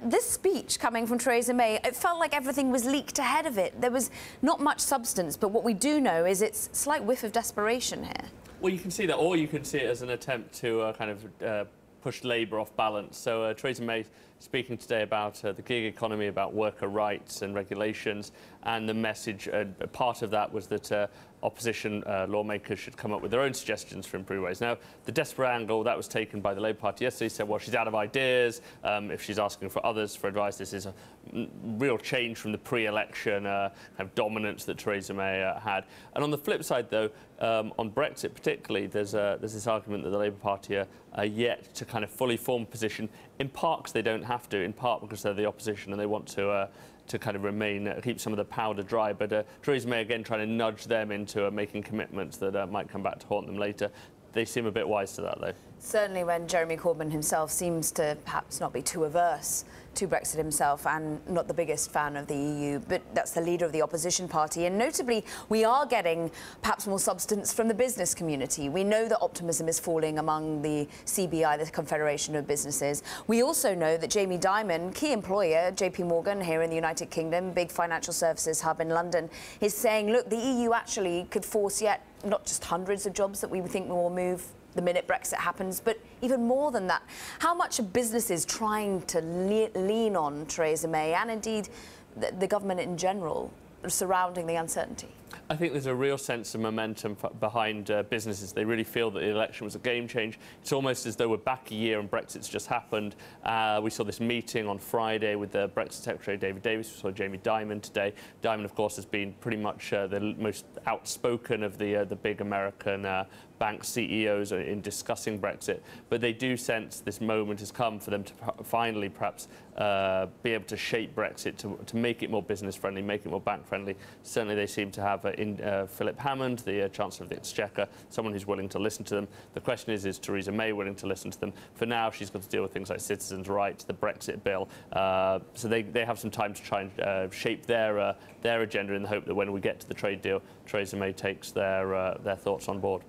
This speech coming from Theresa May, it felt like everything was leaked ahead of it. There was not much substance, but what we do know is it's a slight whiff of desperation here. Well, you can see that, or you can see it as an attempt to push Labour off balance. So Theresa May speaking today about the gig economy, about worker rights and regulations, and the message, part of that was that opposition lawmakers should come up with their own suggestions for improved ways. Now, the desperate angle that was taken by the Labour Party yesterday said, well, she's out of ideas. If she's asking for others for advice, this is a real change from the pre-election kind of dominance that Theresa May had. And on the flip side, though, on Brexit particularly, there's this argument that the Labour Party are yet to kind of fully form a position, in part because they don't have to, in part because they're the opposition and they want to kind of remain, keep some of the powder dry. But Theresa May again trying to nudge them into making commitments that might come back to haunt them later. They seem a bit wise to that, though. Certainly when Jeremy Corbyn himself seems to perhaps not be too averse to Brexit himself and not the biggest fan of the EU, but that's the leader of the opposition party. And notably, we are getting perhaps more substance from the business community. We know that optimism is falling among the CBI, the Confederation of Businesses. We also know that Jamie Dimon, key employer, JP Morgan here in the United Kingdom, big financial services hub in London, is saying, look, the EU actually could force yet not just hundreds of jobs that we think will move the minute Brexit happens, but even more than that. How much are businesses trying to lean on Theresa May and indeed the government in general surrounding the uncertainty? I think there's a real sense of momentum behind businesses. They really feel that the election was a game change. It's almost as though we're back a year and Brexit's just happened. We saw this meeting on Friday with the Brexit Secretary David Davis. We saw Jamie Dimon today. Dimon, of course, has been pretty much the most outspoken of the big American bank CEOs in discussing Brexit. But they do sense this moment has come for them to finally perhaps be able to shape Brexit to make it more business-friendly, make it more bank-friendly. Certainly they seem to have Philip Hammond, the Chancellor of the Exchequer, someone who's willing to listen to them. The question is Theresa May willing to listen to them? For now, she's got to deal with things like citizens' rights, the Brexit bill. So they have some time to try and shape their agenda in the hope that when we get to the trade deal, Theresa May takes their thoughts on board.